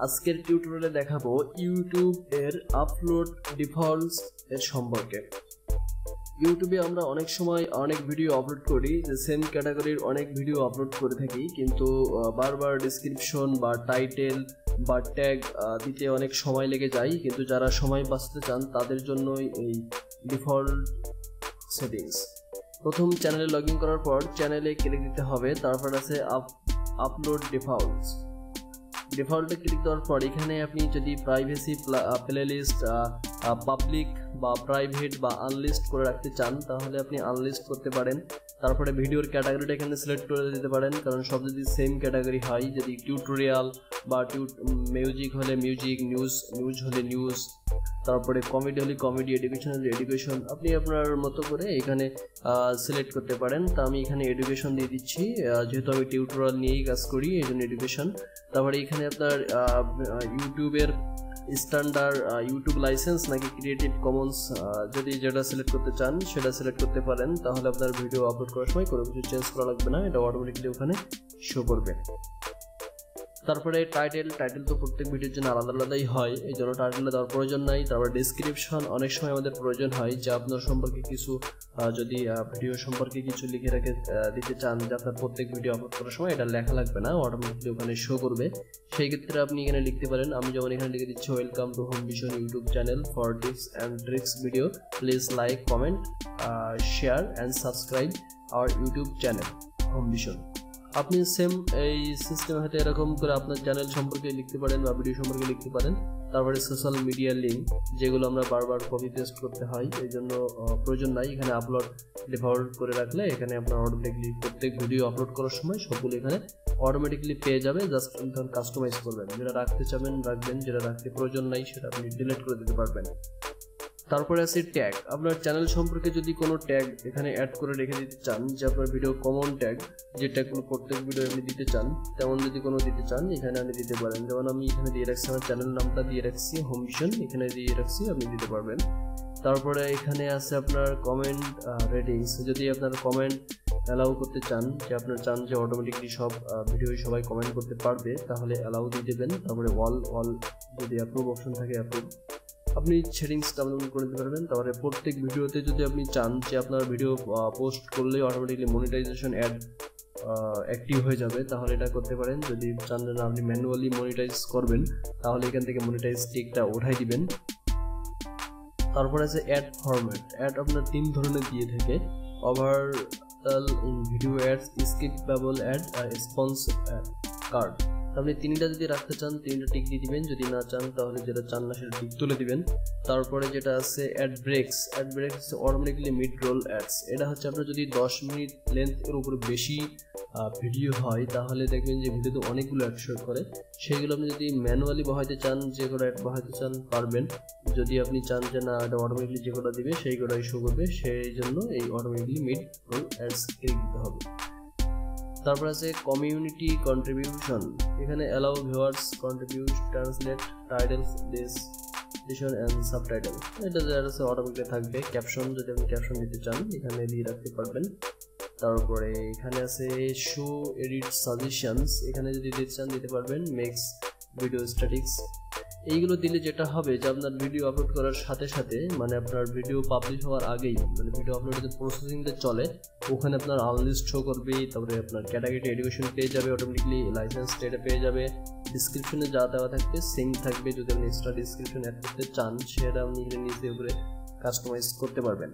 আজকের টিউটোরিয়ালে দেখাবো ইউটিউব এর আপলোড ডিফল্টস এর সম্পর্কে। ইউটিউবে আমরা অনেক সময় অনেক ভিডিও আপলোড করি, যে সেম ক্যাটাগরির অনেক ভিডিও আপলোড করে থাকি, কিন্তু বারবার ডেসক্রিপশন বা টাইটেল বা ট্যাগ দিতে অনেক সময় লেগে যায়। কিন্তু যারা সময় বাঁচাতে চান তাদের জন্যই এই ডিফল্ট সেটিংস। প্রথম চ্যানেলে লগ ইন করার পর চ্যানেলে ক্লিক দিতে হবে, তারপর আছে আপলোড ডিফল্টস। ডিফল্টে ক্লিক দেওয়ার পর এখানে আপনি যদি প্রাইভেসি, প্লেলিস্ট, পাবলিক বা প্রাইভেট বা আনলিস্ট করে রাখতে চান তাহলে আপনি আনলিস্ট করতে পারেন। তারপরে ভিডিওর ক্যাটাগরিটা এখানে সিলেক্ট করে দিতে পারেন, কারণ সব যদি সেম ক্যাটাগরি হয়, যদি টিউটোরিয়াল বা মিউজিক হলে মিউজিক, নিউজ হলে নিউজ, তারপরে কমেডি হলে কমেডি, এডুকেশন হলে এডুকেশন, আপনি আপনার মতো করে এখানে সিলেক্ট করতে পারেন। তা আমি এখানে এডুকেশন দিয়ে দিচ্ছি, যেহেতু আমি টিউটোরিয়াল নিয়েই কাজ করি এই জন্য এডুকেশন। তারপরে এখানে আপনার ইউটিউবের স্ট্যান্ডার্ড ইউটিউব লাইসেন্স নাকি ক্রিয়েটিভ কমন্স, যদি যেটা সিলেক্ট করতে চান সেটা সিলেক্ট করতে পারেন, তাহলে আপনার ভিডিও আপলোড করার সময় কোনো কিছু চেঞ্জ করা লাগবে না, এটা অটোমেটিকলি ওখানে শো করবে। তারপরে টাইটেল তো প্রত্যেক ভিডিওর জন্য আলাদা আলাদাই হয়, এই জন্য টাইটেলে দেওয়ার প্রয়োজন নাই। তারপরে ডেসক্রিপশন অনেক সময় আমাদের প্রয়োজন হয়, যে আপনার সম্পর্কে কিছু যদি ভিডিও সম্পর্কে কিছু লিখে রেখে দিতে চান, যে আপনার প্রত্যেক ভিডিও আপলোড করার সময় এটা লেখা লাগবে না, অটোমেটিকলি ওখানে শো করবে। সেই ক্ষেত্রে আপনি এখানে লিখতে পারেন, আমি যেমন এখানে লিখে দিচ্ছি, welcome to Homevision YouTube channel for tips and tricks video, please like, comment, share and subscribe our YouTube channel Homevision. আপনি সেম এই সিস্টেম হাতে এরকম করে আপনার চ্যানেল সম্পর্কে লিখতে পারেন বা ভিডিও সম্পর্কে লিখতে পারেন। তারপরে সোশ্যাল মিডিয়া লিঙ্ক, যেগুলো আমরা বারবার কপি পেস্ট করতে হয়, এই জন্য প্রয়োজন নাই। এখানে আপলোড ডিফল্ট করে রাখলে এখানে আপনার অটোমেটিকলি প্রত্যেক ভিডিও আপলোড করার সময় সবগুলো এখানে অটোমেটিকলি পেয়ে যাবে। জাস্ট তখন কাস্টমাইজ করবেন, যেটা রাখতে চাবেন রাখবেন, যেটা রাখতে প্রয়োজন নাই সেটা আপনি ডিলিট করে দিতে পারবেন। তারপরে আছে ট্যাগ। আপনার চ্যানেল সম্পর্কে যদি কোনো ট্যাগ এখানে অ্যাড করে রেখে দিতে চান, যে আপনার ভিডিও কমন ট্যাগ, যে ট্যাগগুলো প্রত্যেক ভিডিও আপনি দিতে চান, তেমন যদি কোনো দিতে চান এখানে আপনি দিতে পারেন। যেমন আমি এখানে দিয়ে রাখছি, আমার চ্যানেল নামটা দিয়ে রাখছি হোমভিশন, এখানে দিয়ে রাখছি, আপনি দিতে পারবেন। তারপরে এখানে আছে আপনার কমেন্ট রেটিংস, যদি আপনার কমেন্ট অ্যালাউ করতে চান, যে আপনার চান যে অটোমেটিকলি সব ভিডিও সবাই কমেন্ট করতে পারবে, তাহলে অ্যালাউ দিয়ে দেবেন। তারপরে অল যদি অ্যাপ্রুভ অপশন থাকে অ্যাপ্রুভ, আপনি সেটিংস ডাউনলোড করে দিতে পারবেন। তারপরে প্রত্যেক ভিডিওতে যদি আপনি চান যে আপনার ভিডিও পোস্ট করলে অটোমেটিকলি মনিটাইজেশন অ্যাক্টিভ হয়ে যাবে, তাহলে এটা করতে পারেন। যদি চান না আপনি ম্যানুয়ালি মনিটাইজ করবেন, তাহলে এখান থেকে মনিটাইজ টিকটা উঠাই দিবেন। তারপরে আছে অ্যাড ফরম্যাট। অ্যাড আপনার 3 ধরনের দিয়ে থাকে, overall in video ads, skippable ad আর রেসপন্স কার্ড। আপনি 3টা যদি রাখতে চান 3টা টিক দিয়ে দিবেন, যদি না চান তাহলে যেটা চান না সেটা টিক তুলে দিবেন। তারপরে যেটা আছে ad breaks automatically mid roll ads. এটা হচ্ছে আপনার যদি 10 মিনিট লেন্থ এর উপরে বেশি ভিডিও হয়, তাহলে দেখবেন যে ভিডিওতে অনেকগুলো অ্যাড শো করে। সেগুলো আপনি যদি ম্যানুয়ালি বহাইতে চান, যে কোনো অ্যাড বহাইতে চান পারবেন। যদি আপনি চান যে না এটা অটোমেটিকলি যে কোটা দিবে সেই কোটাই শো করবে, সেই জন্য এই automatically mid roll ads click দিতে হবে। তারপর আছে কমিউনিটি কন্ট্রিবিউশন, এখানে allow viewers contribute, translate titles, description and subtitle, এটা যেটা আছে অটোমেটিকলি থাকবে। ক্যাপশন, যদি আপনি ক্যাপশন দিতে চান এখানে দিয়ে রাখতে পারবেন। তারপরে এখানে আছে শো এডিট সাজেশনস, এখানে যদি দিতে চান দিতে পারবেন। মেক্স ভিডিও স্ট্যাটিক্স, এইগুলো দিলে যেটা হবে যে আপনার ভিডিও আপলোড করার সাথে সাথে, মানে আপনার ভিডিও পাবলিশ হওয়ার আগেই, মানে ভিডিও আপলোডের প্রসেসিংটা চলে, ওখানে আপনার আনলিস্ট শো করবে। তারপরে আপনার ক্যাটাগরি এডুকেশন পেয়ে যাবে, অটোমেটিকলি লাইসেন্স এটা পেয়ে যাবে। ডিসক্রিপশনে যা দেওয়া থাকবে সেম থাকবে, যদি আপনি এক্সট্রা ডিসক্রিপশন অ্যাড করতে চান সেটা আপনি নিচে উপরে কাস্টমাইজ করতে পারবেন।